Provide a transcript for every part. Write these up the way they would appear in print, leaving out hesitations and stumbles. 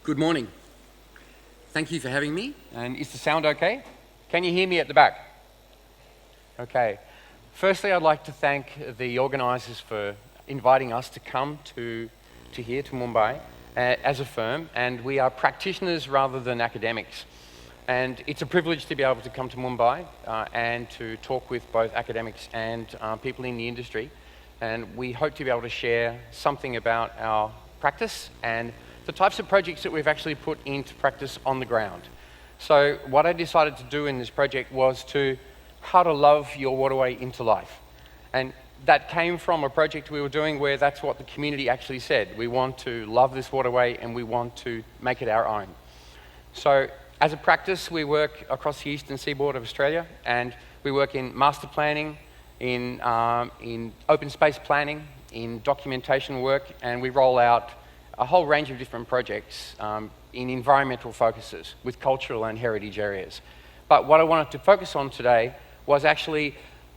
Good morning. Thank you for having me. And is the sound okay? Can you hear me at the back? Okay. Firstly, I'd like to thank the organisers for inviting us to come to here, to Mumbai, as a firm. And we are practitioners rather than academics. And it's a privilege to be able to come to Mumbai and to talk with both academics and people in the industry. And we hope to be able to share something about our practice and the types of projects that we've actually put into practice on the ground. So what I decided to do in this project was how to love your waterway into life. And that came from a project we were doing where that's what the community actually said. We want to love this waterway and we want to make it our own. So as a practice, we work across the eastern seaboard of Australia, and we work in master planning, in open space planning, in documentation work, and we roll out a whole range of different projects in environmental focuses with cultural and heritage areas. But what I wanted to focus on today was actually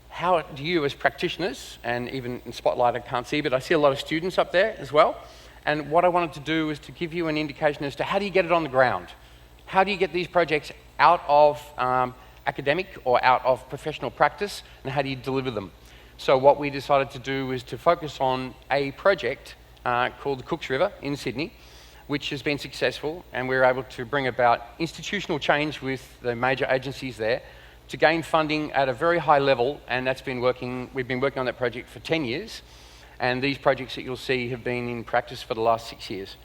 how do you as practitioners, and even in Spotlight I can't see, but I see a lot of students up there as well, and what I wanted to do was to give you an indication as to how do you get it on the ground? How do you get these projects out of academic or out of professional practice, and how do you deliver them? So what we decided to do was to focus on a project called the Cooks River in Sydney, which has been successful, and we were able to bring about institutional change with the major agencies there to gain funding at a very high level, and we've been working on that project for 10 years, and these projects that you'll see have been in practice for the last 6 years.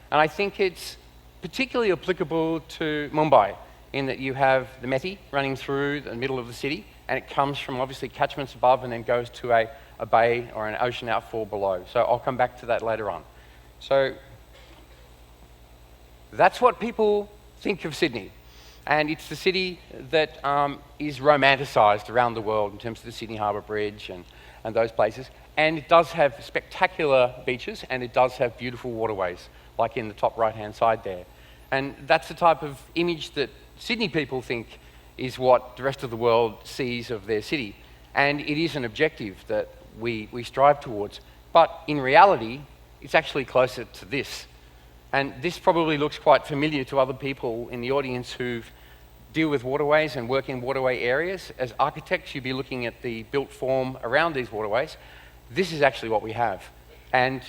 And I think it's particularly applicable to Mumbai, in that you have the Methi running through the middle of the city, and it comes from obviously catchments above and then goes to a bay or an ocean outfall below. So I'll come back to that later on. So that's what people think of Sydney. And it's the city that is romanticised around the world in terms of the Sydney Harbour Bridge and those places. And it does have spectacular beaches, and it does have beautiful waterways, like in the top right-hand side there. And that's the type of image that Sydney people think is what the rest of the world sees of their city. And it is an objective that we strive towards. But in reality, it's actually closer to this. And this probably looks quite familiar to other people in the audience who deal with waterways and work in waterway areas. As architects, you'd be looking at the built form around these waterways. This is actually what we have. And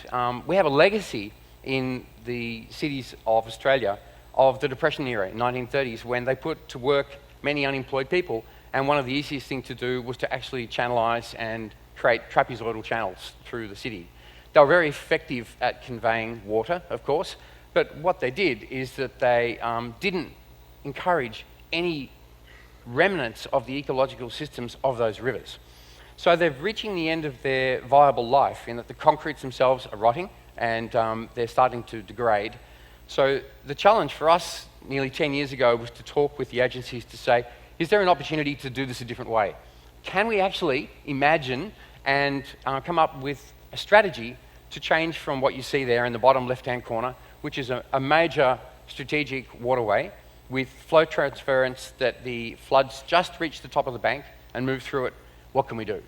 we have a legacy in the cities of Australia of the Depression era in the 1930s, when they put to work many unemployed people, and one of the easiest things to do was to actually channelise and create trapezoidal channels through the city. They were very effective at conveying water, of course, but what they did is that they didn't encourage any remnants of the ecological systems of those rivers. So they're reaching the end of their viable life in that the concretes themselves are rotting and they're starting to degrade. So the challenge for us nearly 10 years ago was to talk with the agencies to say, is there an opportunity to do this a different way? Can we actually imagine and come up with a strategy to change from what you see there in the bottom left-hand corner, which is a major strategic waterway with flow transference that the floods just reach the top of the bank and move through it? What can we do?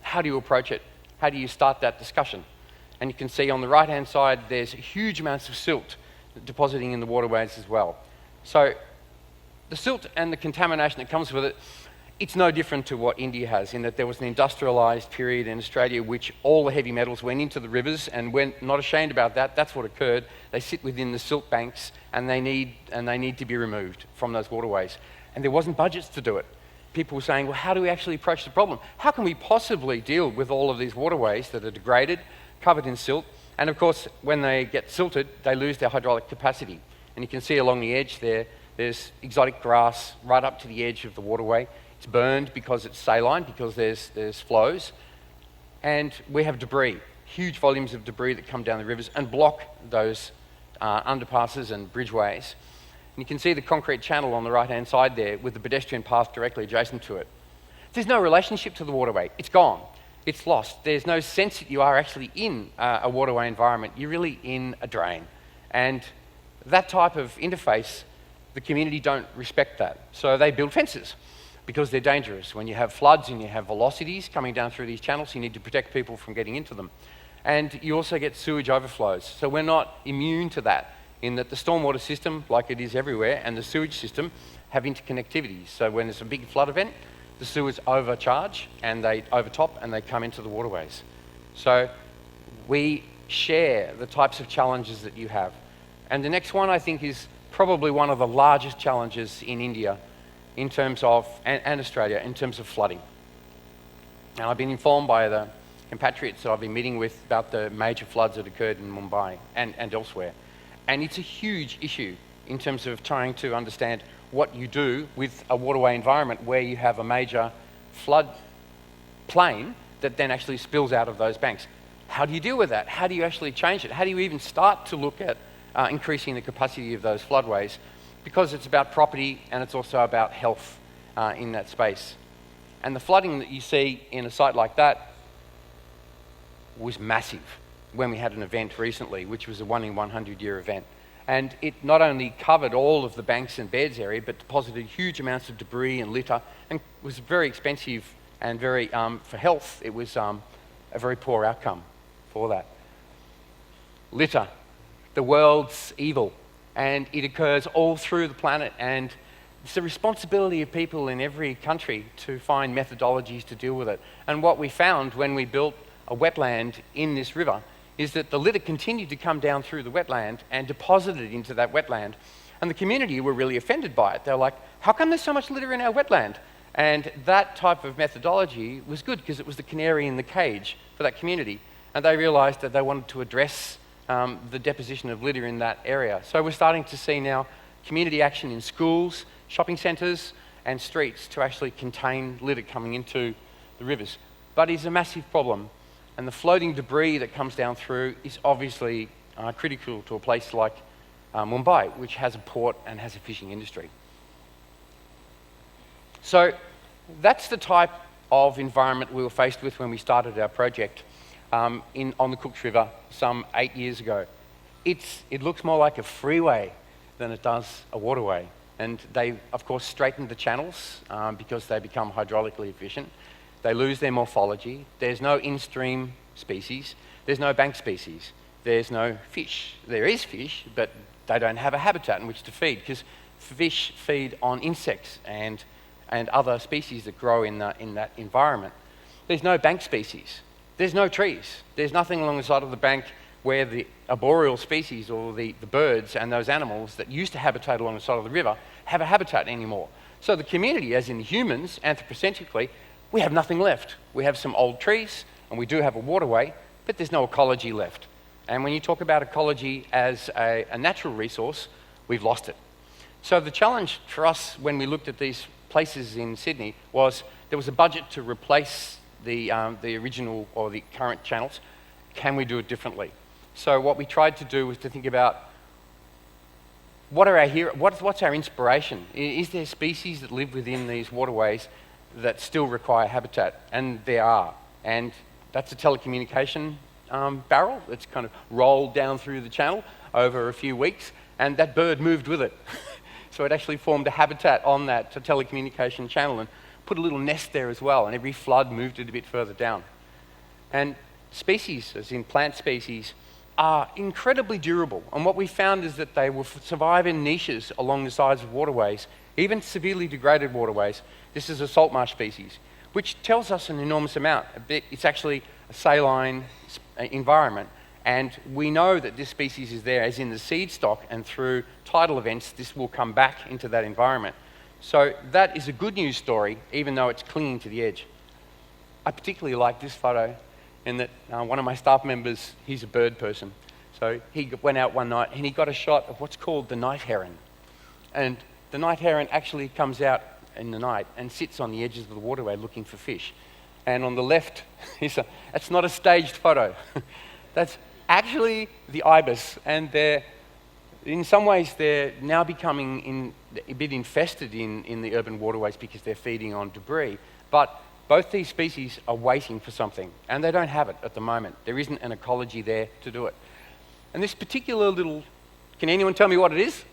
How do you approach it? How do you start that discussion? And you can see on the right-hand side, there's huge amounts of silt depositing in the waterways as well. So the silt and the contamination that comes with it, it's no different to what India has, in that there was an industrialised period in Australia which all the heavy metals went into the rivers, and we're not ashamed about that. That's what occurred. They sit within the silt banks, and they need to be removed from those waterways. And there wasn't budgets to do it. People were saying, well, how do we actually approach the problem? How can we possibly deal with all of these waterways that are degraded, covered in silt? And of course, when they get silted, they lose their hydraulic capacity. And you can see along the edge there, there's exotic grass right up to the edge of the waterway. It's burned because it's saline, because there's flows. And we have debris, huge volumes of debris that come down the rivers and block those underpasses and bridgeways. And you can see the concrete channel on the right-hand side there with the pedestrian path directly adjacent to it. There's no relationship to the waterway. It's gone. It's lost. There's no sense that you are actually in a waterway environment. You're really in a drain. And that type of interface, the community don't respect that. So they build fences because they're dangerous. When you have floods and you have velocities coming down through these channels, you need to protect people from getting into them. And you also get sewage overflows. So we're not immune to that in that the stormwater system, like it is everywhere, and the sewage system have interconnectivity. So when there's a big flood event, the sewers overcharge and they overtop and they come into the waterways. So we share the types of challenges that you have. And the next one, I think, is probably one of the largest challenges in India in terms of, and Australia, in terms of flooding. And I've been informed by the compatriots that I've been meeting with about the major floods that occurred in Mumbai and elsewhere. And it's a huge issue in terms of trying to understand what you do with a waterway environment where you have a major flood plain that then actually spills out of those banks. How do you deal with that? How do you actually change it? How do you even start to look at increasing the capacity of those floodways? Because it's about property and it's also about health in that space. And the flooding that you see in a site like that was massive when we had an event recently, which was a 1 in 100 year event. And it not only covered all of the banks and beds area, but deposited huge amounts of debris and litter, and was very expensive and very, for health, it was a very poor outcome for that. Litter, the world's evil, and it occurs all through the planet, and it's the responsibility of people in every country to find methodologies to deal with it. And what we found when we built a wetland in this river is that the litter continued to come down through the wetland and deposited into that wetland. And the community were really offended by it. They were like, how come there's so much litter in our wetland? And that type of methodology was good because it was the canary in the cage for that community. And they realized that they wanted to address the deposition of litter in that area. So we're starting to see now community action in schools, shopping centres and streets to actually contain litter coming into the rivers. But it's a massive problem. And the floating debris that comes down through is obviously critical to a place like Mumbai, which has a port and has a fishing industry. So that's the type of environment we were faced with when we started our project on the Cooks River some 8 years ago. It looks more like a freeway than it does a waterway. And they, of course, straightened the channels because they become hydraulically efficient. They lose their morphology. There's no in-stream species. There's no bank species. There's no fish. There is fish, but they don't have a habitat in which to feed because fish feed on insects and other species that grow in that environment. There's no bank species. There's no trees. There's nothing along the side of the bank where the arboreal species or the birds and those animals that used to habitat along the side of the river have a habitat anymore. So the community, as in humans, anthropocentrically, we have nothing left. We have some old trees, and we do have a waterway, but there's no ecology left. And when you talk about ecology as a natural resource, we've lost it. So the challenge for us when we looked at these places in Sydney was there was a budget to replace the original or the current channels. Can we do it differently? So what we tried to do was to think about what's our inspiration? Is there species that live within these waterways that still require habitat? And there are. And that's a telecommunication barrel that's kind of rolled down through the channel over a few weeks, and that bird moved with it. So it actually formed a habitat on that telecommunication channel and put a little nest there as well, and every flood moved it a bit further down. And species, as in plant species, are incredibly durable. And what we found is that they will survive in niches along the sides of waterways, even severely degraded waterways. This is a salt marsh species, which tells us an enormous amount. It's actually a saline environment, and we know that this species is there as in the seed stock, and through tidal events, this will come back into that environment. So that is a good news story, even though it's clinging to the edge. I particularly like this photo in that one of my staff members, he's a bird person. So he went out one night and he got a shot of what's called the night heron. And the night heron actually comes out in the night and sits on the edges of the waterway looking for fish. And on the left, it's not a staged photo. That's actually the ibis, and in some ways they're now becoming a bit infested in the urban waterways because they're feeding on debris. But both these species are waiting for something, and they don't have it at the moment. There isn't an ecology there to do it. And this particular little, can anyone tell me what it is?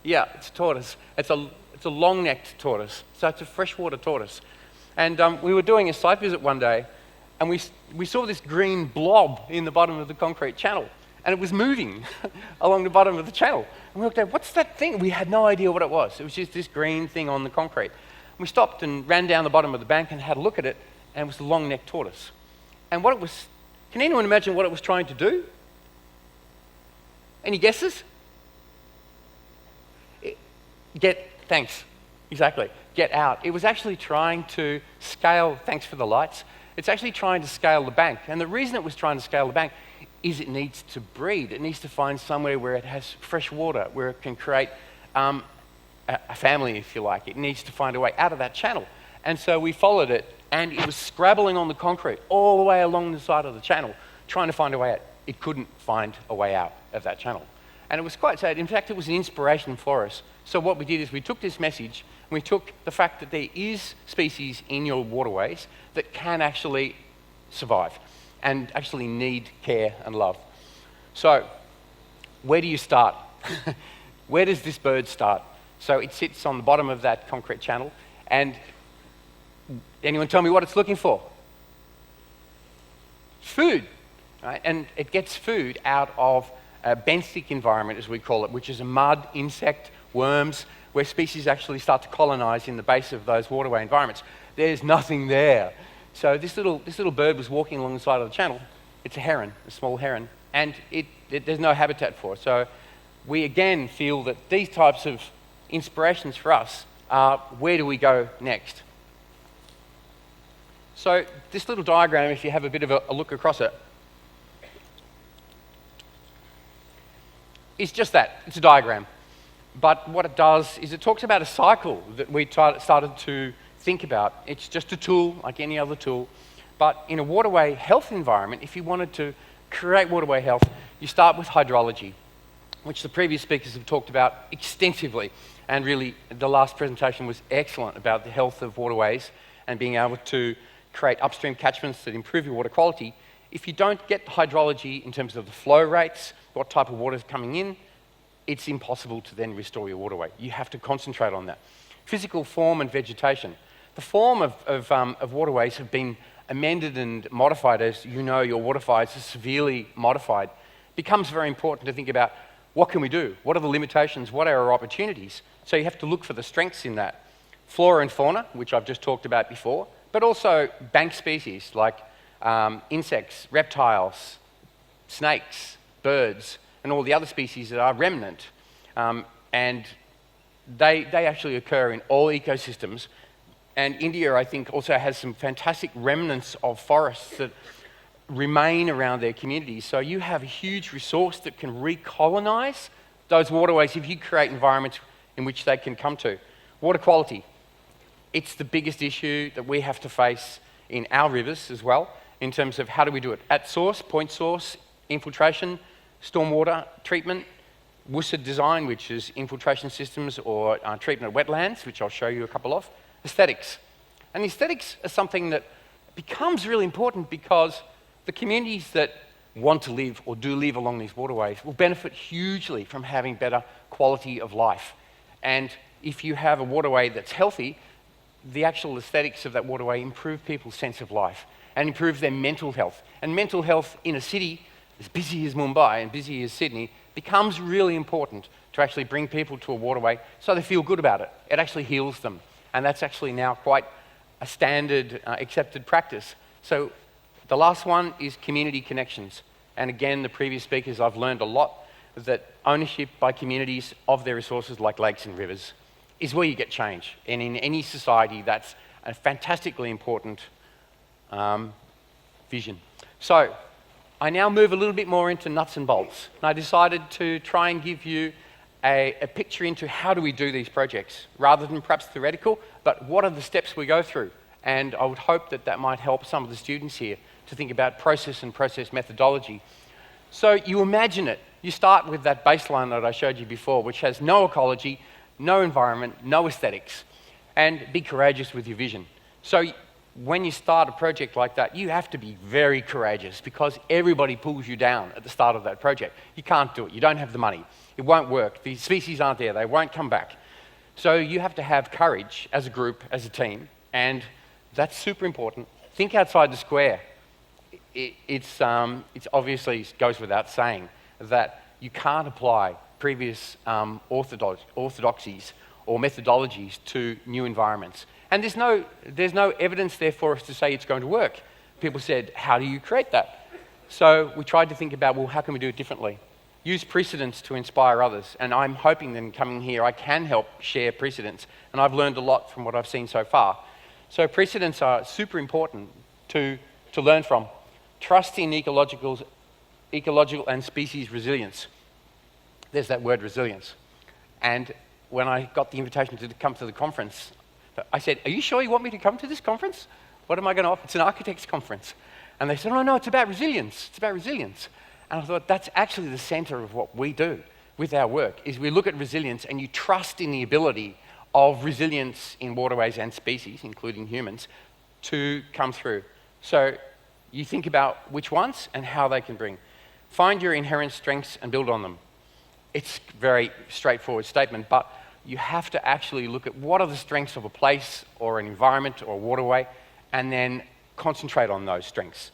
Yeah, it's a tortoise. It's a long-necked tortoise, so it's a freshwater tortoise. And we were doing a site visit one day, and we saw this green blob in the bottom of the concrete channel. and it was moving along the bottom of the channel. And we looked at, what's that thing? We had no idea what it was. It was just this green thing on the concrete. We stopped and ran down the bottom of the bank and had a look at it, and it was the long-necked tortoise. And what it was, can anyone imagine what it was trying to do? Any guesses? Thanks, exactly, get out. It was actually trying to scale, thanks for the lights, it's actually trying to scale the bank. And the reason it was trying to scale the bank is it needs to breed. It needs to find somewhere where it has fresh water, where it can create a family, if you like. It needs to find a way out of that channel. And so we followed it, and it was scrabbling on the concrete all the way along the side of the channel, trying to find a way out. It couldn't find a way out of that channel. And it was quite sad. In fact, it was an inspiration for us. So what we did is we took this message, and we took the fact that there is species in your waterways that can actually survive and actually need care and love. So where do you start? Where does this bird start? So it sits on the bottom of that concrete channel, and anyone tell me what it's looking for? Food, right? And it gets food out of a benthic environment, as we call it, which is a mud, insect, worms, where species actually start to colonize in the base of those waterway environments. There's nothing there. So this little bird was walking along the side of the channel. It's a heron, a small heron, and there's no habitat for it. So we again feel that these types of inspirations for us are, where do we go next? So this little diagram, if you have a bit of a look across it, is just that. It's a diagram. But what it does is it talks about a cycle that we started to think about. It's just a tool, like any other tool. But in a waterway health environment, if you wanted to create waterway health, you start with hydrology, which the previous speakers have talked about extensively. And really, the last presentation was excellent about the health of waterways and being able to create upstream catchments that improve your water quality. If you don't get the hydrology in terms of the flow rates, what type of water is coming in, it's impossible to then restore your waterway. You have to concentrate on that. Physical form and vegetation. The form of waterways have been amended and modified as you know your waterways are severely modified. It becomes very important to think about what can we do? What are the limitations? What are our opportunities? So you have to look for the strengths in that. Flora and fauna, which I've just talked about before, but also bank species like insects, reptiles, snakes, birds, and all the other species that are remnant. And they actually occur in all ecosystems. And India, I think, also has some fantastic remnants of forests that remain around their communities. So you have a huge resource that can recolonize those waterways if you create environments in which they can come to. Water quality. It's the biggest issue that we have to face in our rivers as well, in terms of how do we do it? At source, point source, infiltration, stormwater treatment, WUSA design, which is infiltration systems or treatment of wetlands, which I'll show you a couple of. Aesthetics. And aesthetics are something that becomes really important because the communities that want to live or do live along these waterways will benefit hugely from having better quality of life. And if you have a waterway that's healthy, the actual aesthetics of that waterway improve people's sense of life and improve their mental health. And mental health in a city as busy as Mumbai and busy as Sydney becomes really important to actually bring people to a waterway so they feel good about it. It actually heals them. And that's actually now quite a standard accepted practice. So the last one is community connections. And again, the previous speakers, I've learned a lot that ownership by communities of their resources like lakes and rivers is where you get change. And in any society, that's a fantastically important vision. So I now move a little bit more into nuts and bolts. And I decided to try and give you a picture into how do we do these projects, rather than perhaps theoretical, but what are the steps we go through? And I would hope that that might help some of the students here to think about process and process methodology. So you imagine it. You start with that baseline that I showed you before, which has no ecology, no environment, no aesthetics, and be courageous with your vision. So when you start a project like that, you have to be very courageous because everybody pulls you down at the start of that project. You can't do it. You don't have the money. It won't work. The species aren't there. They won't come back. So you have to have courage as a group, as a team, and that's super important. Think outside the square. It's obviously goes without saying, that you can't apply previous orthodoxies or methodologies to new environments. And there's no evidence there for us to say it's going to work. People said, how do you create that? So we tried to think about, well, how can we do it differently? Use precedents to inspire others. And I'm hoping that in coming here, I can help share precedents. And I've learned a lot from what I've seen so far. So precedents are super important to learn from. Trust in ecological and species resilience. There's that word resilience. And when I got the invitation to come to the conference, I said, are you sure you want me to come to this conference? What am I going to offer? It's an architect's conference. And they said, oh, no, it's about resilience. It's about resilience. And I thought, that's actually the center of what we do with our work, is we look at resilience and you trust in the ability of resilience in waterways and species, including humans, to come through. So you think about which ones and how they can bring. Find your inherent strengths and build on them. It's a very straightforward statement, but you have to actually look at what are the strengths of a place or an environment or a waterway, and then concentrate on those strengths.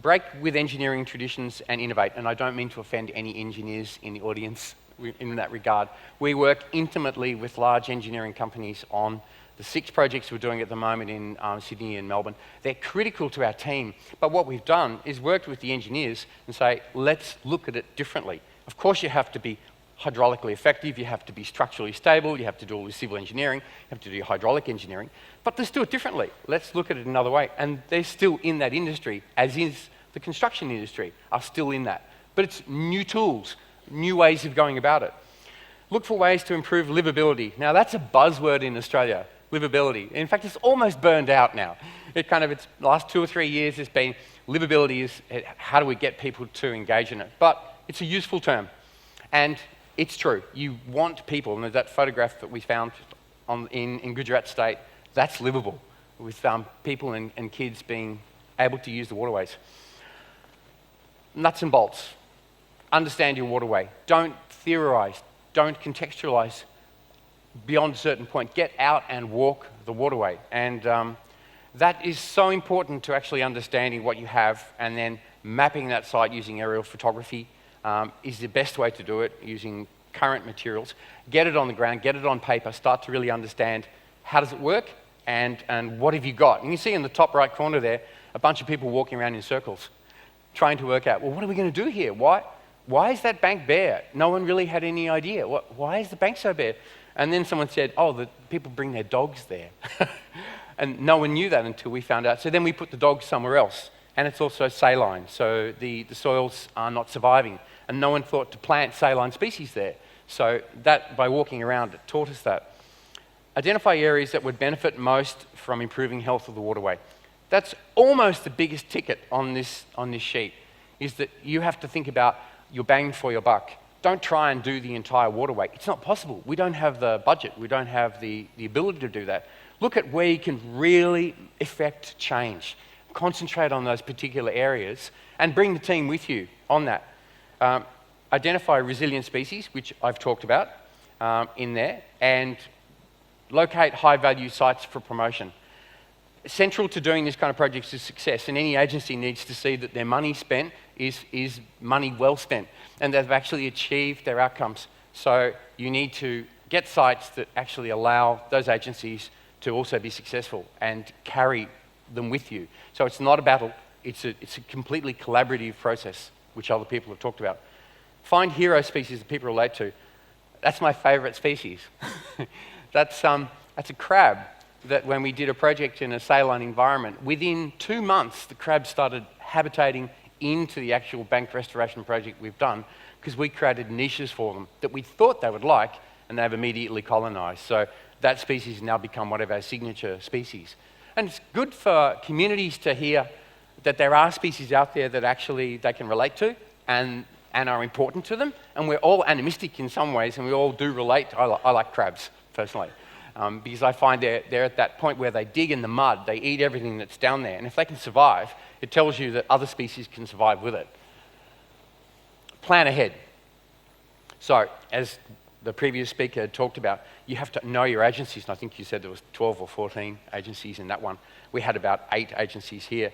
Break with engineering traditions and innovate, and I don't mean to offend any engineers in the audience in that regard. We work intimately with large engineering companies on the 6 projects we're doing at the moment in Sydney and Melbourne. They're critical to our team, but what we've done is worked with the engineers and say, let's look at it differently. Of course you have to be hydraulically effective, you have to be structurally stable, you have to do all the civil engineering, you have to do hydraulic engineering, but let's do it differently. Let's look at it another way. And they're still in that industry, as is the construction industry, are still in that. But it's new tools, new ways of going about it. Look for ways to improve livability. Now that's a buzzword in Australia, livability. In fact, it's almost burned out now. It's the last 2 or 3 years it's been, livability is how do we get people to engage in it? But it's a useful term. And it's true. You want people, and that photograph that we found in Gujarat State, that's livable, with people and kids being able to use the waterways. Nuts and bolts. Understand your waterway. Don't theorize. Don't contextualize beyond a certain point. Get out and walk the waterway. And that is so important to actually understanding what you have, and then mapping that site using aerial photography is the best way to do it, using current materials. Get it on the ground, get it on paper, start to really understand how does it work and what have you got. And you see in the top right corner there, a bunch of people walking around in circles, trying to work out, well, what are we going to do here? Why is that bank bare? No one really had any idea. Why is the bank so bare? And then someone said, oh, the people bring their dogs there. And no one knew that until we found out. So then we put the dogs somewhere else. And it's also saline, so the soils are not surviving. And no one thought to plant saline species there. So that, by walking around, it taught us that. Identify areas that would benefit most from improving health of the waterway. That's almost the biggest ticket on this sheet, is that you have to think about your bang for your buck. Don't try and do the entire waterway. It's not possible. We don't have the budget. We don't have the ability to do that. Look at where you can really effect change. Concentrate on those particular areas and bring the team with you on that. Identify resilient species, which I've talked about in there, and locate high-value sites for promotion. Central to doing this kind of projects is success, and any agency needs to see that their money spent is money well spent, and they've actually achieved their outcomes. So you need to get sites that actually allow those agencies to also be successful and carry them with you. So it's not a battle, it's a completely collaborative process, which other people have talked about. Find hero species that people relate to. That's my favorite species. That's a crab that when we did a project in a saline environment, within 2 months, the crabs started habitating into the actual bank restoration project we've done, because we created niches for them that we thought they would like, and they've immediately colonized. So that species has now become one of our signature species. And it's good for communities to hear that there are species out there that actually they can relate to and are important to them. And we're all animistic in some ways, and we all do relate. I like crabs, personally, because I find they're at that point where they dig in the mud, they eat everything that's down there, and if they can survive, it tells you that other species can survive with it. Plan ahead. So, as the previous speaker talked about, you have to know your agencies, and I think you said there was 12 or 14 agencies in that one. We had about 8 agencies here.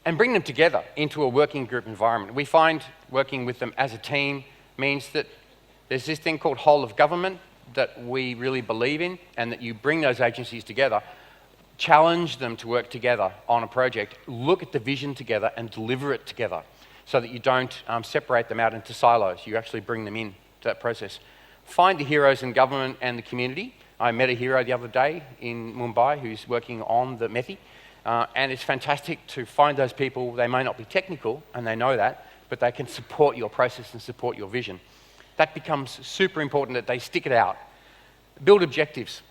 and bring them together into a working group environment. We find working with them as a team means that there's this thing called whole of government that we really believe in, and that you bring those agencies together, challenge them to work together on a project, look at the vision together and deliver it together so that you don't separate them out into silos. You actually bring them in to that process. Find the heroes in government and the community. I met a hero the other day in Mumbai who's working on the Methi, and it's fantastic to find those people. They may not be technical, and they know that, but they can support your process and support your vision. That becomes super important that they stick it out. Build objectives.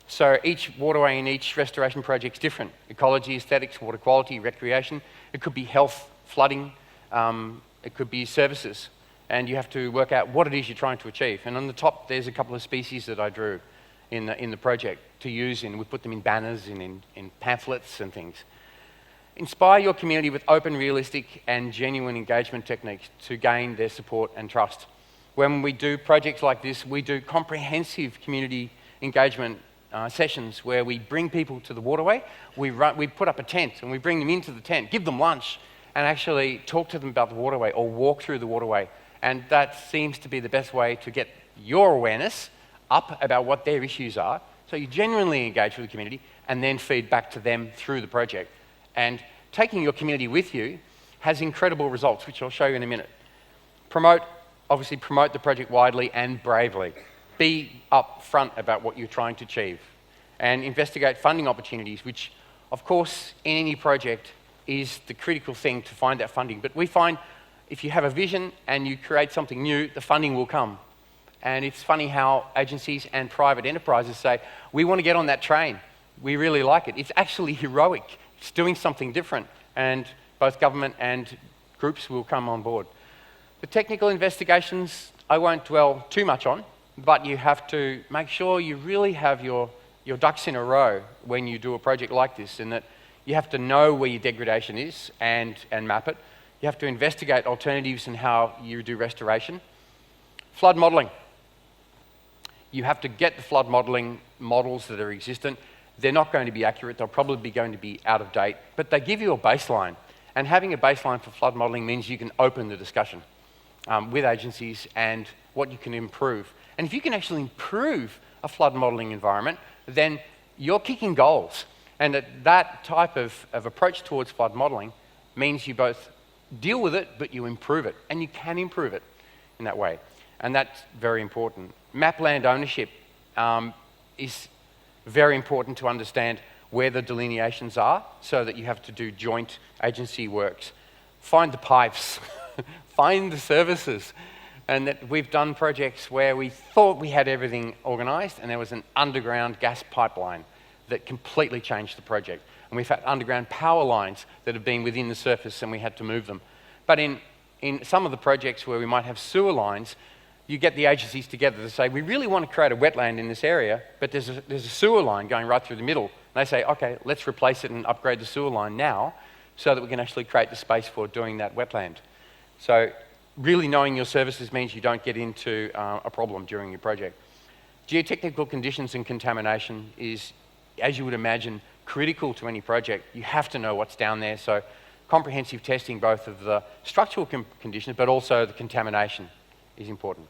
So each waterway in each restoration project is different. Ecology, aesthetics, water quality, recreation. It could be health, flooding. It could be services. And you have to work out what it is you're trying to achieve. And on the top, there's a couple of species that I drew in the project to use, and we put them in banners and in pamphlets and things. Inspire your community with open, realistic, and genuine engagement techniques to gain their support and trust. When we do projects like this, we do comprehensive community engagement sessions where we bring people to the waterway. We put up a tent and we bring them into the tent, give them lunch, and actually talk to them about the waterway or walk through the waterway. And that seems to be the best way to get your awareness up about what their issues are, so you genuinely engage with the community and then feed back to them through the project. And taking your community with you has incredible results, which I'll show you in a minute. Obviously promote the project widely and bravely. Be upfront about what you're trying to achieve. And investigate funding opportunities, which, of course, in any project is the critical thing to find that funding. But we find if you have a vision and you create something new, the funding will come. And it's funny how agencies and private enterprises say, we want to get on that train. We really like it. It's actually heroic. It's doing something different. And both government and groups will come on board. The technical investigations, I won't dwell too much on, but you have to make sure you really have your ducks in a row when you do a project like this, and that you have to know where your degradation is and map it. You have to investigate alternatives in how you do restoration. Flood modelling. You have to get the flood modelling models that are existent. They're not going to be accurate. They'll probably going to be out of date, but they give you a baseline. And having a baseline for flood modelling means you can open the discussion with agencies and what you can improve. And if you can actually improve a flood modelling environment, then you're kicking goals. And that type of approach towards flood modelling means you both deal with it, but you improve it. And you can improve it in that way. And that's very important. Map land ownership is very important to understand where the delineations are so that you have to do joint agency works. Find the pipes, find the services. And that we've done projects where we thought we had everything organised and there was an underground gas pipeline that completely changed the project. And we've had underground power lines that have been within the surface and we had to move them. But in some of the projects where we might have sewer lines, you get the agencies together to say, we really want to create a wetland in this area, but there's a sewer line going right through the middle. And they say, okay, let's replace it and upgrade the sewer line now so that we can actually create the space for doing that wetland. So really knowing your services means you don't get into a problem during your project. Geotechnical conditions and contamination is, as you would imagine, critical to any project. You have to know what's down there, so comprehensive testing both of the structural conditions but also the contamination is important.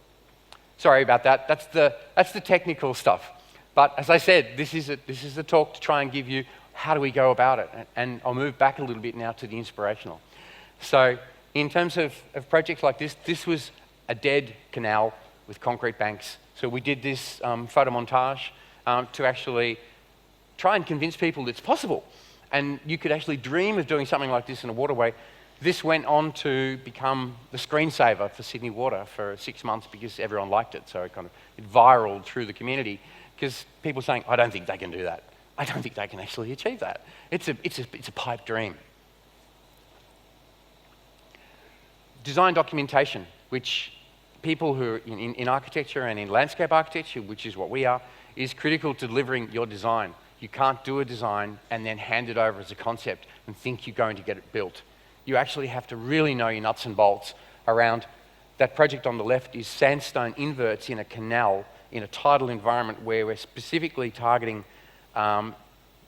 Sorry about that. That's the technical stuff. But as I said, this is a talk to try and give you how do we go about it. And I'll move back a little bit now to the inspirational. So in terms of projects like this, this was a dead canal with concrete banks. So we did this photo montage to actually try and convince people it's possible. And you could actually dream of doing something like this in a waterway. This went on to become the screensaver for Sydney Water for 6 months because everyone liked it. So it viraled through the community because people were saying, I don't think they can do that. I don't think they can actually achieve that. It's a pipe dream. Design documentation, which people who are in architecture and in landscape architecture, which is what we are, is critical to delivering your design. You can't do a design and then hand it over as a concept and think you're going to get it built. You actually have to really know your nuts and bolts around that project on the left is sandstone inverts in a canal in a tidal environment where we're specifically targeting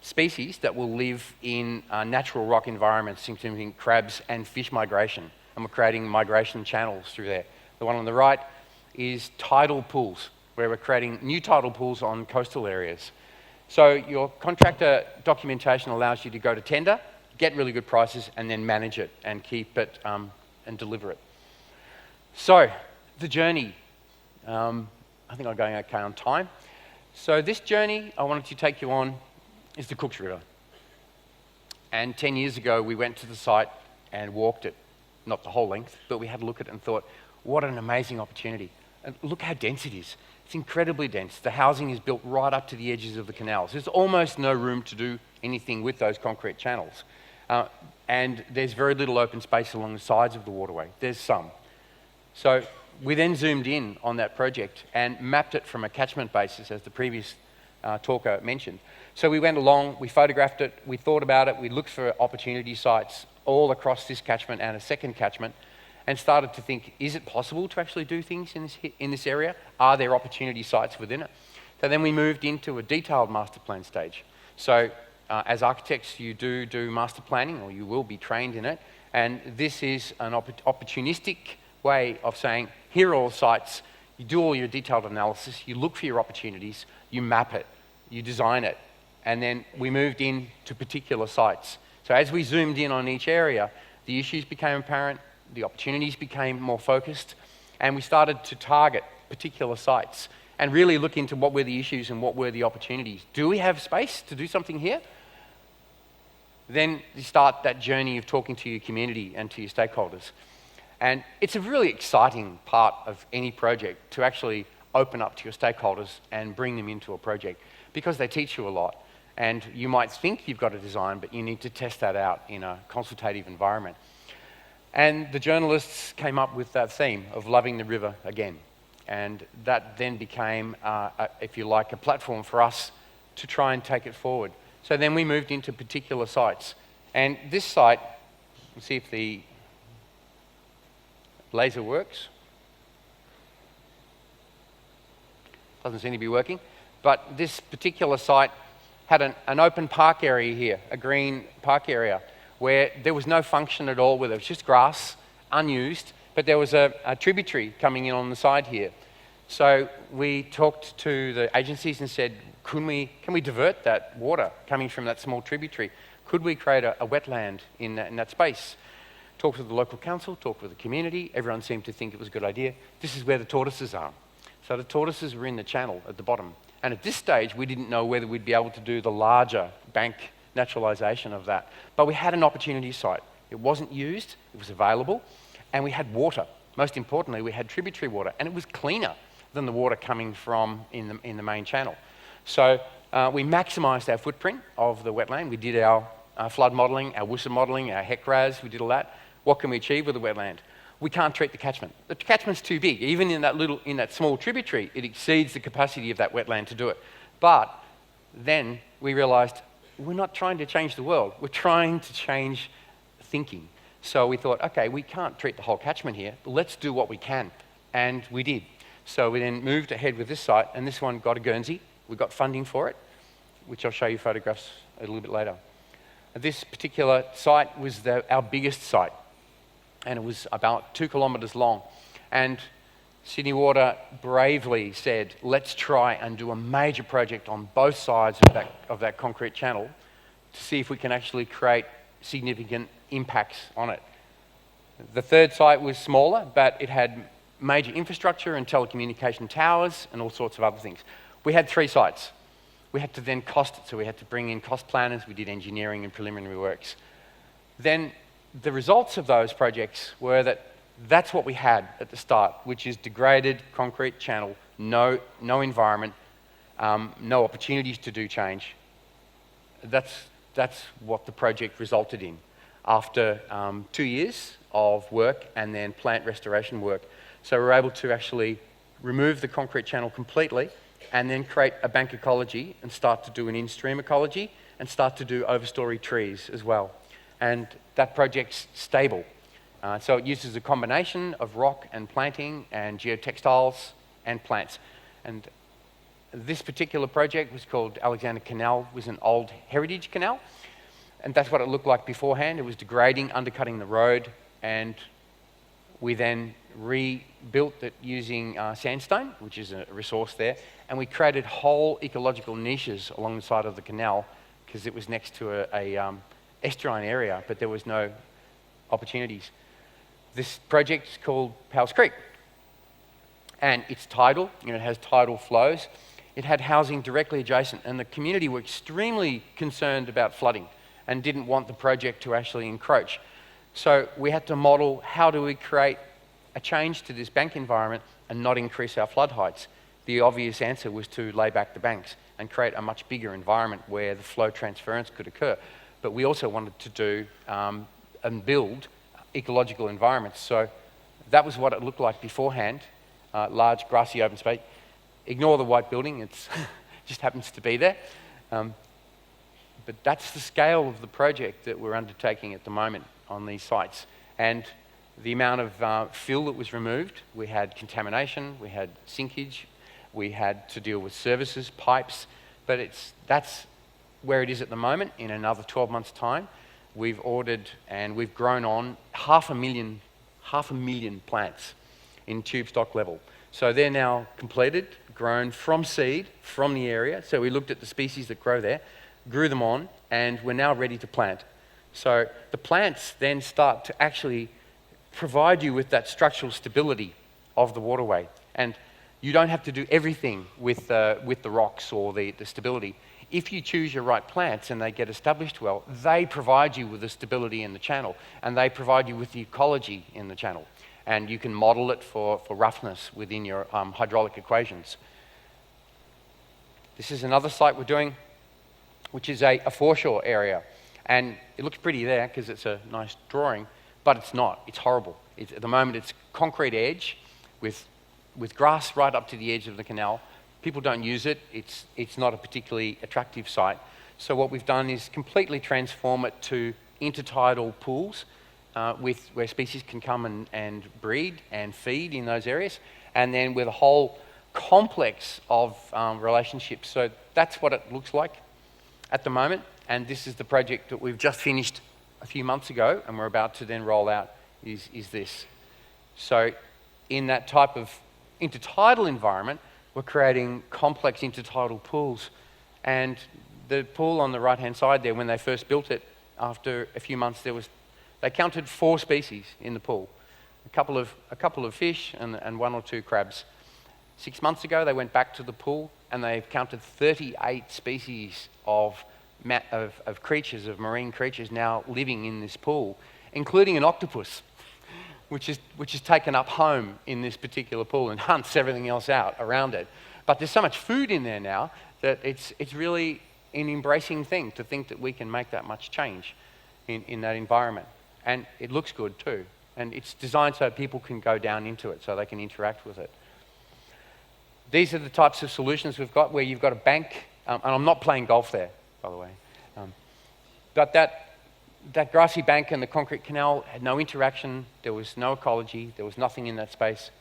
species that will live in natural rock environments, including crabs and fish migration. And we're creating migration channels through there. The one on the right is tidal pools, where we're creating new tidal pools on coastal areas. So your contractor documentation allows you to go to tender, get really good prices, and then manage it and keep it and deliver it. So the journey, I think I'm going okay on time. So this journey I wanted to take you on is the Cooks River. And 10 years ago, we went to the site and walked it, not the whole length, but we had a look at it and thought, what an amazing opportunity. And look how dense it is. It's incredibly dense. The housing is built right up to the edges of the canals. There's almost no room to do anything with those concrete channels. And there's very little open space along the sides of the waterway. There's some. So we then zoomed in on that project and mapped it from a catchment basis, as the previous talker mentioned. So we went along, we photographed it, we thought about it, we looked for opportunity sites all across this catchment and a second catchment, and started to think, is it possible to actually do things in this area? Are there opportunity sites within it? So then we moved into a detailed master plan stage. So as architects, you do master planning, or you will be trained in it, and this is an opportunistic way of saying, here are all sites, you do all your detailed analysis, you look for your opportunities, you map it, you design it, and then we moved in to particular sites. So as we zoomed in on each area, the issues became apparent, the opportunities became more focused, and we started to target particular sites and really look into what were the issues and what were the opportunities. Do we have space to do something here? Then you start that journey of talking to your community and to your stakeholders. And it's a really exciting part of any project to actually open up to your stakeholders and bring them into a project, because they teach you a lot. And you might think you've got a design, but you need to test that out in a consultative environment. And the journalists came up with that theme of loving the river again. And that then became, if you like, a platform for us to try and take it forward. So then we moved into particular sites. And this site, let's see if the laser works. Doesn't seem to be working. But this particular site had an open park area here, a green park area, where there was no function at all, where there was just grass, unused, but there was a tributary coming in on the side here. So we talked to the agencies and said, can we divert that water coming from that small tributary? Could we create a wetland in that space? Talked with the local council, talked with the community, everyone seemed to think it was a good idea. This is where the tortoises are. So the tortoises were in the channel at the bottom. And at this stage, we didn't know whether we'd be able to do the larger bank naturalisation of that. But we had an opportunity site. It wasn't used, it was available, and we had water. Most importantly, we had tributary water, and it was cleaner than the water coming from in the main channel. So we maximised our footprint of the wetland. We did our flood modelling, our WUSA modelling, our HEC-RAS, we did all that. What can we achieve with the wetland? We can't treat the catchment. The catchment's too big. Even in that small tributary, it exceeds the capacity of that wetland to do it. But then we realised we're not trying to change the world. We're trying to change thinking. So we thought, okay, we can't treat the whole catchment here, but let's do what we can. And we did. So we then moved ahead with this site, and this one got a Guernsey. We got funding for it, which I'll show you photographs a little bit later. This particular site was our biggest site, and it was about 2 kilometres long. And Sydney Water bravely said, let's try and do a major project on both sides of that concrete channel to see if we can actually create significant impacts on it. The third site was smaller, but it had major infrastructure and telecommunication towers and all sorts of other things. We had 3 sites. We had to then cost it, so we had to bring in cost planners, we did engineering and preliminary works. Then the results of those projects were that's what we had at the start, which is degraded concrete channel, no environment, no opportunities to do change. That's what the project resulted in after 2 years of work and then plant restoration work. So we were able to actually remove the concrete channel completely and then create a bank ecology and start to do an in-stream ecology and start to do overstory trees as well. And that project's stable. So it uses a combination of rock and planting and geotextiles and plants. And this particular project was called Alexander Canal. It was an old heritage canal, and that's what it looked like beforehand. It was degrading, undercutting the road, and we then rebuilt it using sandstone, which is a resource there, and we created whole ecological niches along the side of the canal because it was next to a estuarine area, but there was no opportunities. This project is called Powell's Creek, and it's tidal, it has tidal flows. It had housing directly adjacent, and the community were extremely concerned about flooding and didn't want the project to actually encroach. So we had to model how do we create a change to this bank environment and not increase our flood heights. The obvious answer was to lay back the banks and create a much bigger environment where the flow transference could occur. But we also wanted to do and build ecological environments. So that was what it looked like beforehand, large grassy open space. Ignore the white building, it just happens to be there. But that's the scale of the project that we're undertaking at the moment on these sites. And the amount of fill that was removed, we had contamination, we had sinkage, we had to deal with services, pipes, but that's where it is at the moment. In another 12 months' time, we've ordered and we've grown on 500,000 plants in tube stock level. So they're now completed, grown from seed, from the area. So we looked at the species that grow there, grew them on, and we're now ready to plant. So the plants then start to actually provide you with that structural stability of the waterway. And you don't have to do everything with the rocks or the stability. If you choose your right plants and they get established well, they provide you with the stability in the channel, and they provide you with the ecology in the channel. And you can model it for roughness within your hydraulic equations. This is another site we're doing, which is a foreshore area. And it looks pretty there because it's a nice drawing, but it's not. It's horrible. At the moment, it's concrete edge with grass right up to the edge of the canal. People don't use it. It's not a particularly attractive site. So what we've done is completely transform it to intertidal pools where species can come and breed and feed in those areas, and then with a whole complex of relationships. So that's what it looks like at the moment, and this is the project that we've just finished a few months ago and we're about to then roll out is this. So in that type of intertidal environment, we're creating complex intertidal pools, and the pool on the right-hand side there, when they first built it, after a few months they counted 4 species in the pool, a couple of fish and 1 or 2 crabs. 6 months ago, they went back to the pool and they've counted 38 species of creatures, of marine creatures now living in this pool, including an octopus, which is taken up home in this particular pool and hunts everything else out around it. But there's so much food in there now that it's really an embracing thing to think that we can make that much change in that environment. And it looks good too. And it's designed so people can go down into it, so they can interact with it. These are the types of solutions we've got where you've got a bank, and I'm not playing golf there, by the way. But that grassy bank and the concrete canal had no interaction, there was no ecology, there was nothing in that space,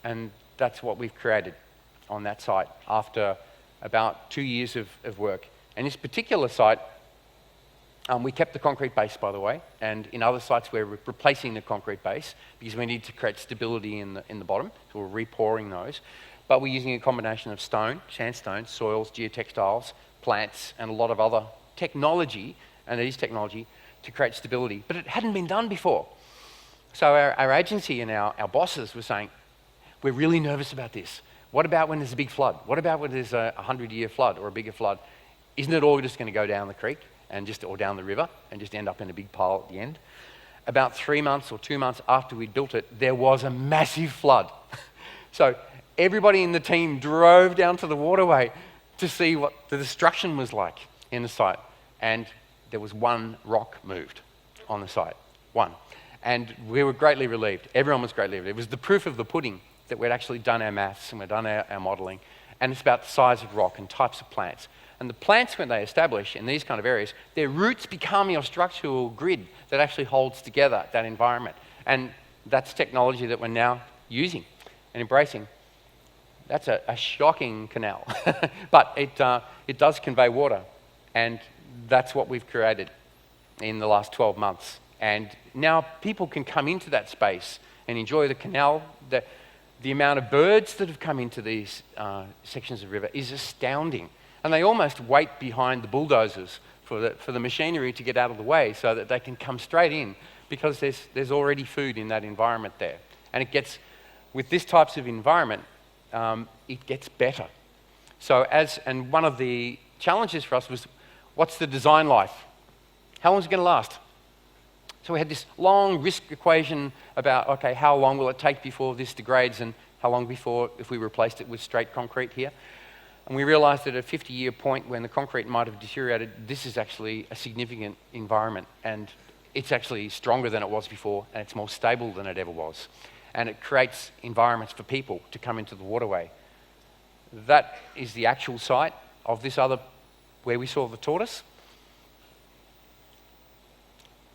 and that's what we've created on that site after about 2 years of work. And this particular site, we kept the concrete base, by the way, and in other sites we're replacing the concrete base because we need to create stability in the bottom, so we're repouring those. But we're using a combination of stone, sandstone, soils, geotextiles, plants, and a lot of other technology, and it is technology, to create stability. But it hadn't been done before. So our agency and our bosses were saying, we're really nervous about this. What about when there's a big flood? What about when there's a 100-year flood or a bigger flood? Isn't it all just going to go down the creek or down the river and just end up in a big pile at the end? About 3 months or 2 months after we'd built it, there was a massive flood. So everybody in the team drove down to the waterway to see what the destruction was like in the site. And there was 1 rock moved on the site, 1. And we were greatly relieved. Everyone was greatly relieved. It was the proof of the pudding that we'd actually done our maths and we'd done our modelling. And it's about the size of rock and types of plants. And the plants, when they establish in these kind of areas, their roots become your structural grid that actually holds together that environment. And that's technology that we're now using and embracing. That's a shocking canal, but it does convey water, and that's what we've created in the last 12 months. And now people can come into that space and enjoy the canal. The amount of birds that have come into these sections of river is astounding, and they almost wait behind the bulldozers for the machinery to get out of the way so that they can come straight in, because there's already food in that environment there. And it gets, with this types of environment, it gets better. And one of the challenges for us was, what's the design life? How long is it going to last? So we had this long risk equation about, okay, how long will it take before this degrades, and how long before if we replaced it with straight concrete here? And we realized that at a 50-year point when the concrete might have deteriorated, this is actually a significant environment, and it's actually stronger than it was before, and it's more stable than it ever was. And it creates environments for people to come into the waterway. That is the actual site of this other, where we saw the tortoise.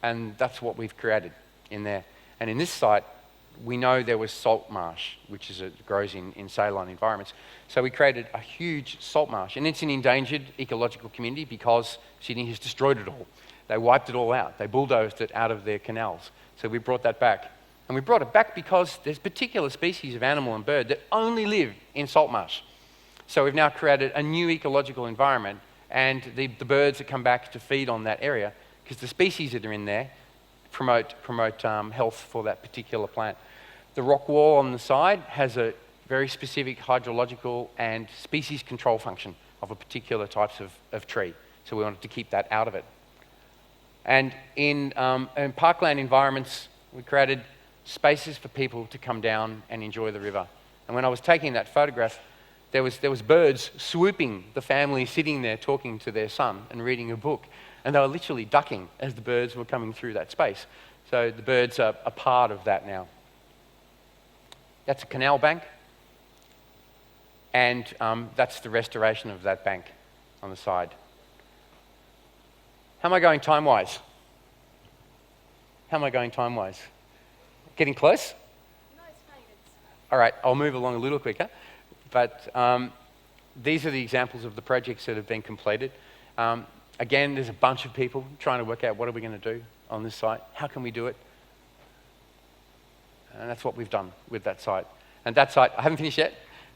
And that's what we've created in there. And in this site, we know there was salt marsh, which grows in saline environments. So we created a huge salt marsh, and it's an endangered ecological community because Sydney has destroyed it all. They wiped it all out. They bulldozed it out of their canals. So we brought that back. And we brought it back because there's particular species of animal and bird that only live in salt marsh. So we've now created a new ecological environment, and the birds that come back to feed on that area, because the species that are in there promote health for that particular plant. The rock wall on the side has a very specific hydrological and species control function of a particular types of tree. So we wanted to keep that out of it. And in parkland environments, we created spaces for people to come down and enjoy the river. And when I was taking that photograph, there was birds swooping the family sitting there talking to their son and reading a book. And they were literally ducking as the birds were coming through that space. So the birds are a part of that now. That's a canal bank. And that's the restoration of that bank on the side. How am I going time-wise? Getting close? No, it's fine. All right, I'll move along a little quicker. But these are the examples of the projects that have been completed. Again, there's a bunch of people trying to work out what are we going to do on this site. How can we do it? And that's what we've done with that site. And that site, I haven't finished yet,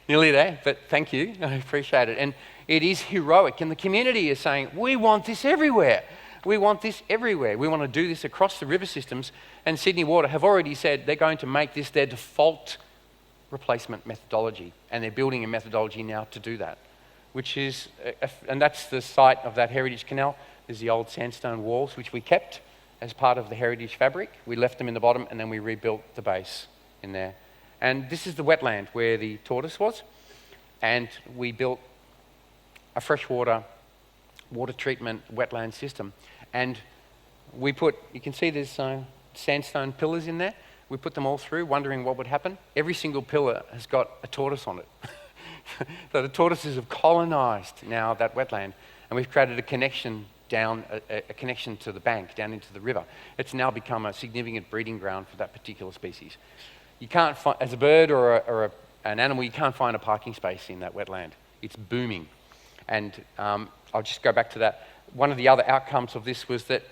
nearly there, but thank you, I appreciate it. And it is heroic, and the community is saying, we want this everywhere. We want this everywhere. We want to do this across the river systems. And Sydney Water have already said they're going to make this their default replacement methodology. And they're building a methodology now to do that, which is, and that's the site of that heritage canal. There's the old sandstone walls, which we kept as part of the heritage fabric. We left them in the bottom, and then we rebuilt the base in there. And this is the wetland where the tortoise was. And we built a freshwater water treatment wetland system. And we put, you can see there's sandstone pillars in there. We put them all through, wondering what would happen. Every single pillar has got a tortoise on it. So the tortoises have colonised now that wetland, and we've created a connection down, a connection to the bank, down into the river. It's now become a significant breeding ground for that particular species. You can't find, as a bird or an animal, you can't find a parking space in that wetland. It's booming. And I'll just go back to that. One of the other outcomes of this was that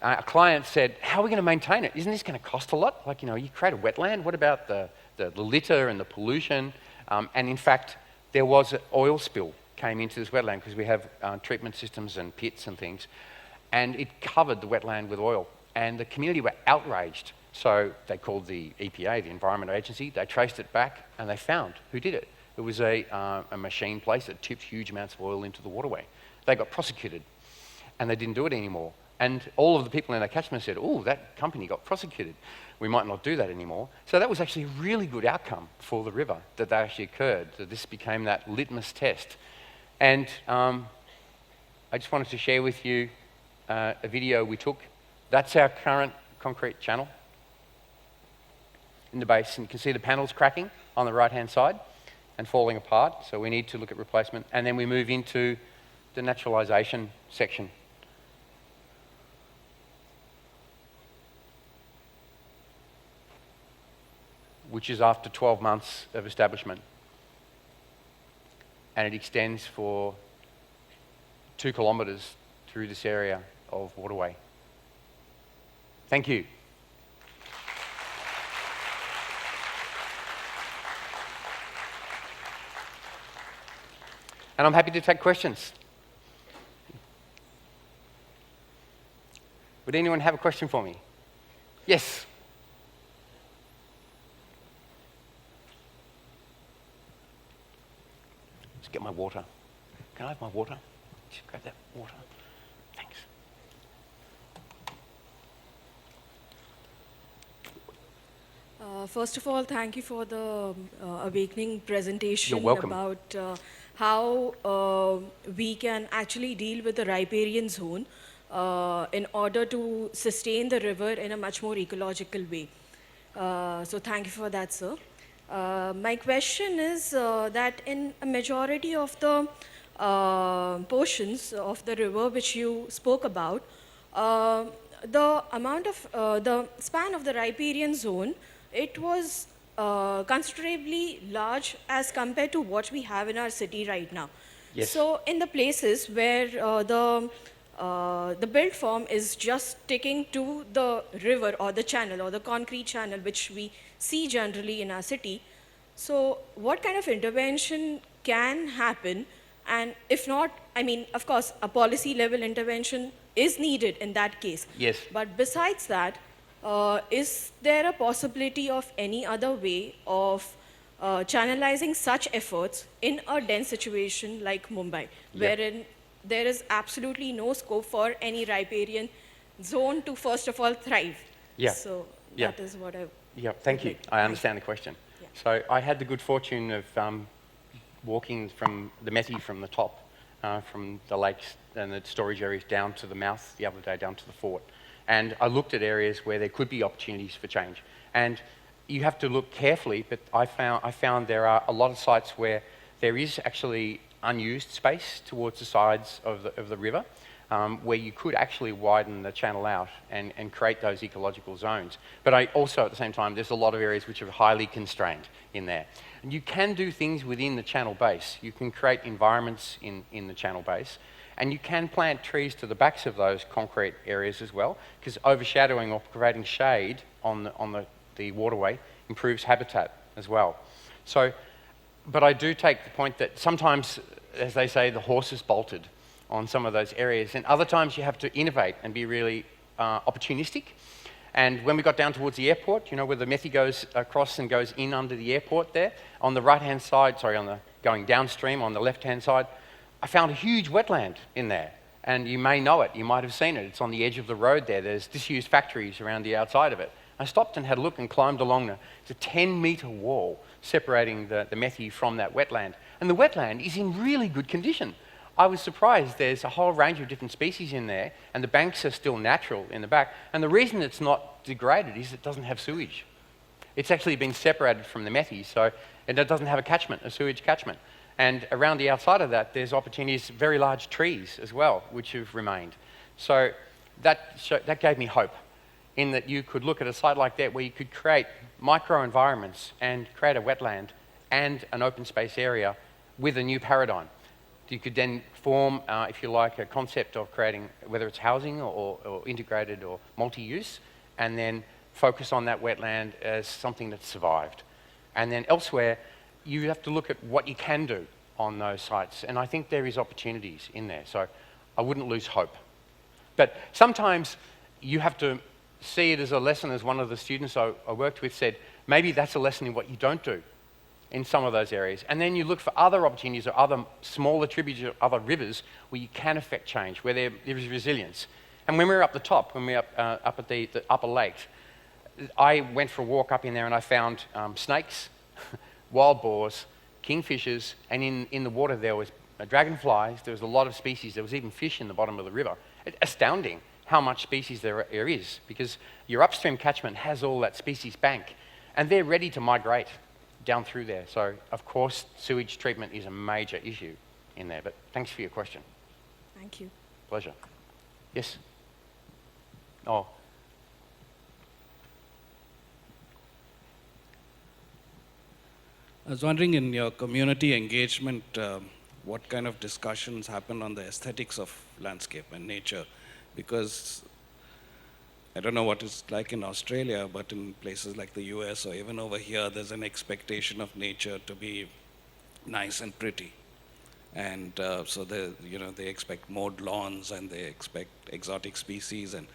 a client said, how are we going to maintain it? Isn't this going to cost a lot? Like, you create a wetland, what about the litter and the pollution? And in fact, there was an oil spill came into this wetland because we have treatment systems and pits and things, and it covered the wetland with oil. And the community were outraged. So they called the EPA, the Environment Agency. They traced it back, and they found who did it. It was a machine place that tipped huge amounts of oil into the waterway. They got prosecuted, and they didn't do it anymore. And all of the people in that catchment said, oh, that company got prosecuted. We might not do that anymore. So that was actually a really good outcome for the river, that actually occurred, that this became that litmus test. And I just wanted to share with you a video we took. That's our current concrete channel in the base. And you can see the panels cracking on the right-hand side and falling apart. So we need to look at replacement. And then we move into the naturalisation section. which is after 12 months of establishment. And it extends for 2 kilometres through this area of waterway. Thank you. And I'm happy to take questions. Would anyone have a question for me? Yes. Just get my water. Can I have my water? Just grab that water. Thanks. First of all, thank you for the awakening presentation. You're welcome. About how we can actually deal with the riparian zone in order to sustain the river in a much more ecological way. So thank you for that, sir. My question is that in a majority of the portions of the river which you spoke about, the amount of the span of the riparian zone, it was considerably large as compared to what we have in our city right now. Yes. So in the places where the built form is just sticking to the river or the channel or the concrete channel which we see generally in our city, so what kind of intervention can happen? And if not, I mean, of course, a policy level intervention is needed in that case. Yes. But besides that, is there a possibility of any other way of channelizing such efforts in a dense situation like Mumbai, wherein there is absolutely no scope for any riparian zone to first of all thrive? Yeah. So Yeah. that is what I... Yeah, thank you. I understand the question. Yeah. So I had the good fortune of walking from the Methi from the top, from the lakes and the storage areas down to the mouth the other day, down to the fort. And I looked at areas where there could be opportunities for change. And you have to look carefully, but I found there are a lot of sites where there is actually unused space towards the sides of the river, where you could actually widen the channel out and create those ecological zones. But I also, at the same time, there's a lot of areas which are highly constrained in there. And you can do things within the channel base. You can create environments in the channel base, and you can plant trees to the backs of those concrete areas as well, because overshadowing or creating shade on the waterway improves habitat as well. So, but I do take the point that sometimes, as they say, the horse is bolted on some of those areas, and other times you have to innovate and be really opportunistic. And when we got down towards the airport, you know, where the Methi goes across and goes in under the airport there, on the right-hand side, sorry, going downstream on the left-hand side, I found a huge wetland in there. And you may know it, you might have seen it. It's on the edge of the road there. There's disused factories around the outside of it. I stopped and had a look and climbed along it's a 10-metre wall separating the Methi from that wetland. And the wetland is in really good condition. I was surprised. There's a whole range of different species in there, and the banks are still natural in the back. And the reason it's not degraded is it doesn't have sewage. It's actually been separated from the Methi, so it doesn't have a catchment, a sewage catchment. And around the outside of that, there's opportunities, very large trees as well, which have remained. So that gave me hope, in that you could look at a site like that where you could create micro-environments and create a wetland and an open space area with a new paradigm. You could then form, if you like, a concept of creating, whether it's housing or integrated or multi-use, and then focus on that wetland as something that's survived. And then elsewhere, you have to look at what you can do on those sites. And I think there is opportunities in there, so I wouldn't lose hope. But sometimes you have to see it as a lesson, as one of the students I worked with said, maybe that's a lesson in what you don't do in some of those areas. And then you look for other opportunities or other smaller tributaries or other rivers where you can affect change, where there is resilience. And when we were up the top, when we were up at the upper lakes, I went for a walk up in there and I found snakes, wild boars, kingfishers, and in the water there was dragonflies, there was a lot of species, there was even fish in the bottom of the river. It's astounding how much species there is, because your upstream catchment has all that species bank, and they're ready to migrate down through there. So, of course, sewage treatment is a major issue in there, but thanks for your question. Thank you. Pleasure. Yes? Oh. I was wondering, in your community engagement, what kind of discussions happen on the aesthetics of landscape and nature? Because I don't know what it's like in Australia, but in places like the US or even over here, there's an expectation of nature to be nice and pretty. And so they expect mowed lawns and they expect exotic species. And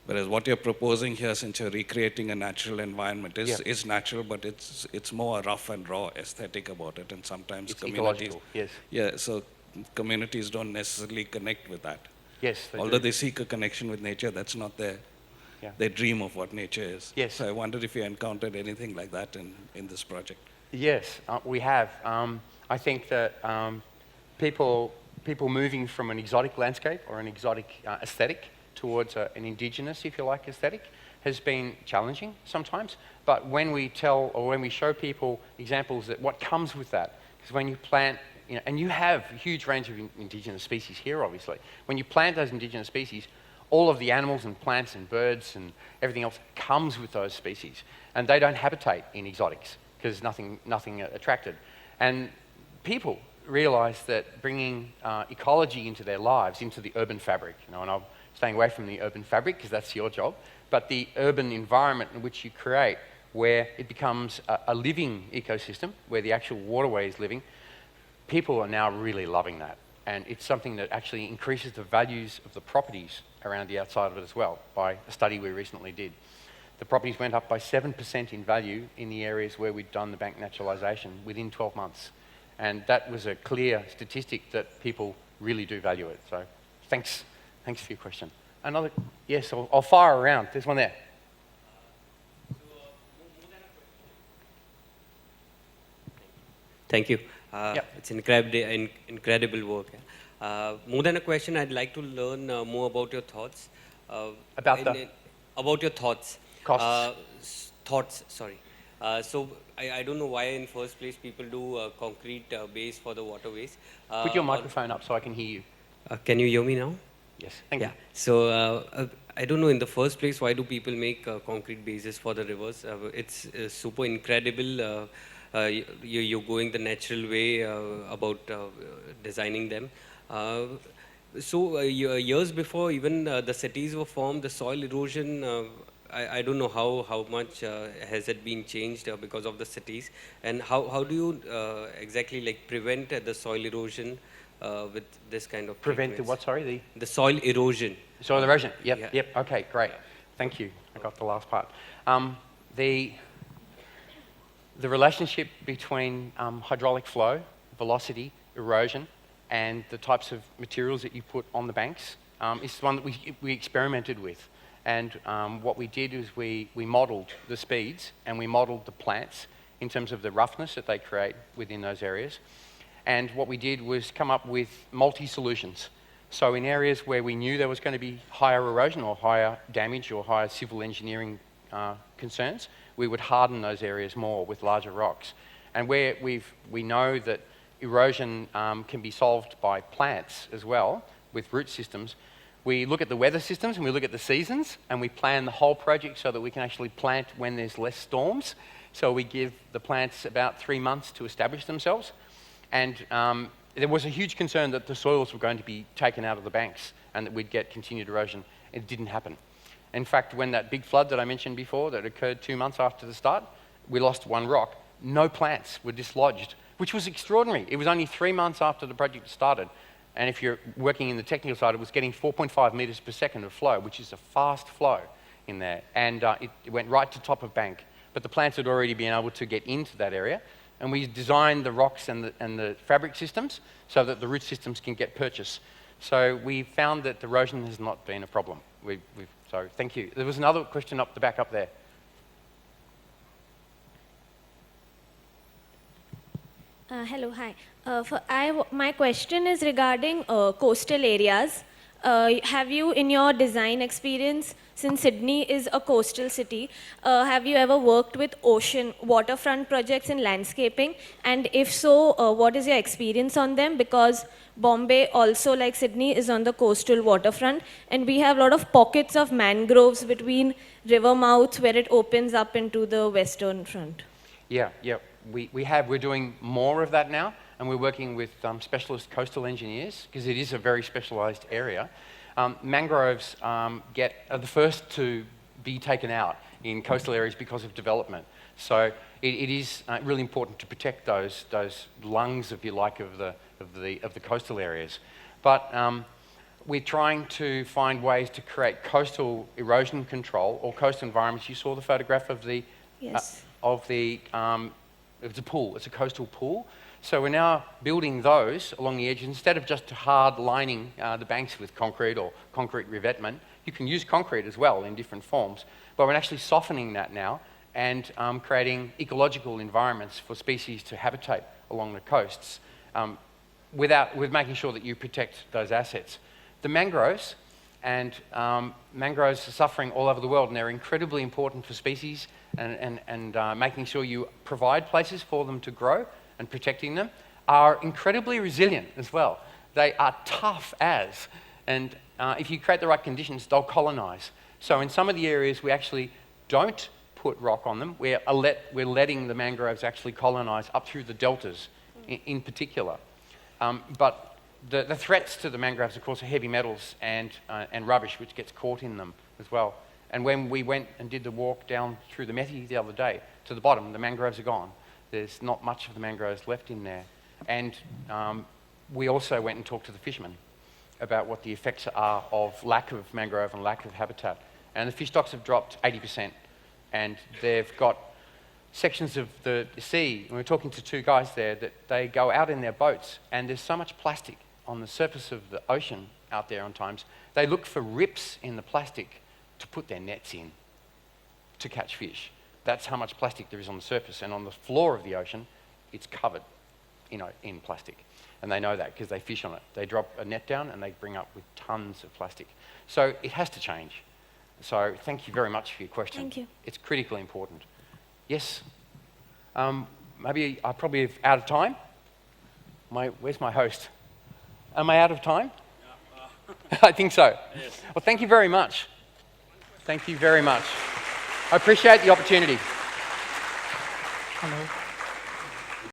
whereas what you're proposing here, since you're recreating a natural environment, is natural, but it's more a rough and raw aesthetic about it. And sometimes It's communities, ecological, yes. yeah, so communities don't necessarily connect with that. Yes, they Although do. they seek a connection with nature, that's not their, Yeah. they dream of what nature is. Yes. So I wondered if you encountered anything like that in this project. Yes, we have. I think that people moving from an exotic landscape or an exotic aesthetic towards an indigenous, if you like, aesthetic has been challenging sometimes. But when we tell or when we show people examples that what comes with that, because when you plant, and you have a huge range of indigenous species here, obviously. When you plant those indigenous species, all of the animals and plants and birds and everything else comes with those species. And they don't habitate in exotics because nothing attracted. And people realize that bringing ecology into their lives, into the urban fabric, and I'm staying away from the urban fabric because that's your job, but the urban environment in which you create, where it becomes a living ecosystem, where the actual waterway is living, people are now really loving that. And it's something that actually increases the values of the properties around the outside of it as well, by a study we recently did. The properties went up by 7% in value in the areas where we'd done the bank naturalisation within 12 months. And that was a clear statistic that people really do value it. So thanks for your question. Another, yes, I'll fire around. There's one there. Thank you. Yep. It's incredible work. More than a question, I'd like to learn more about your thoughts. About your thoughts. Costs. Thoughts, sorry. So I don't know why in first place people do concrete base for the waterways. Put your microphone up so I can hear you. Can you hear me now? Yes, thank you. So I don't know in the first place why do people make concrete bases for the rivers. It's super incredible. You're going the natural way about designing them. So years before even the cities were formed, the soil erosion, I don't know how much has it been changed because of the cities, and how do you exactly like prevent the soil erosion with this kind of Prevent the treatments? what, sorry? The soil erosion. Soil erosion, yep, Yeah. yep, okay, great. Thank you, I got the last part. The relationship between hydraulic flow, velocity, erosion, and the types of materials that you put on the banks is one that we experimented with. And what we did is we modelled the speeds and we modelled the plants in terms of the roughness that they create within those areas. And what we did was come up with multi-solutions. So in areas where we knew there was going to be higher erosion or higher damage or higher civil engineering concerns, we would harden those areas more with larger rocks. And where we know that erosion can be solved by plants as well, with root systems, we look at the weather systems and we look at the seasons and we plan the whole project so that we can actually plant when there's less storms. So we give the plants about 3 months to establish themselves. And there was a huge concern that the soils were going to be taken out of the banks and that we'd get continued erosion. It didn't happen. In fact, when that big flood that I mentioned before that occurred 2 months after the start, we lost one rock. No plants were dislodged, which was extraordinary. It was only 3 months after the project started. And if you're working in the technical side, it was getting 4.5 metres per second of flow, which is a fast flow in there. And it went right to top of bank. But the plants had already been able to get into that area. And we designed the rocks and the fabric systems so that the root systems can get purchase. So we found that erosion has not been a problem. So thank you. There was another question up the back up there. Hello, hi. My question is regarding coastal areas. Have you, in your design experience, since Sydney is a coastal city, have you ever worked with ocean waterfront projects in landscaping? And if so, what is your experience on them? Because Bombay, also like Sydney, is on the coastal waterfront, and we have a lot of pockets of mangroves between river mouths where it opens up into the western front. Yeah. we're doing more of that now, and we're working with specialist coastal engineers, because it is a very specialised area. Mangroves are the first to be taken out in coastal areas because of development. So it is really important to protect those lungs, if you like, of the coastal areas. But we're trying to find ways to create coastal erosion control or coastal environments. You saw the photograph of the Yes. it's a pool. It's a coastal pool. So we're now building those along the edges instead of just hard lining the banks with concrete or concrete revetment. You can use concrete as well in different forms, but we're actually softening that now and creating ecological environments for species to habitate along the coasts with making sure that you protect those assets. The mangroves, and mangroves are suffering all over the world, and they're incredibly important for species and making sure you provide places for them to grow and protecting them, are incredibly resilient as well. They are tough as, and if you create the right conditions, they'll colonise. So in some of the areas, we actually don't put rock on them. We're letting the mangroves actually colonise up through the deltas in particular. But the threats to the mangroves, of course, are heavy metals and rubbish, which gets caught in them as well. And when we went and did the walk down through the Meti the other day, to the bottom, the mangroves are gone. There's not much of the mangroves left in there. And we also went and talked to the fishermen about what the effects are of lack of mangrove and lack of habitat. And the fish stocks have dropped 80%. And they've got sections of the sea, and we were talking to two guys there, that they go out in their boats, and there's so much plastic on the surface of the ocean out there on times. They look for rips in the plastic to put their nets in to catch fish. That's how much plastic there is on the surface. And on the floor of the ocean, it's covered, in plastic. And they know that because they fish on it. They drop a net down and they bring up with tons of plastic. So it has to change. So thank you very much for your question. Thank you. It's critically important. Yes? Maybe I'm probably out of time. Where's my host? Am I out of time? Yeah. I think so. Yes. Well, thank you very much. Thank you very much. I appreciate the opportunity. Hello.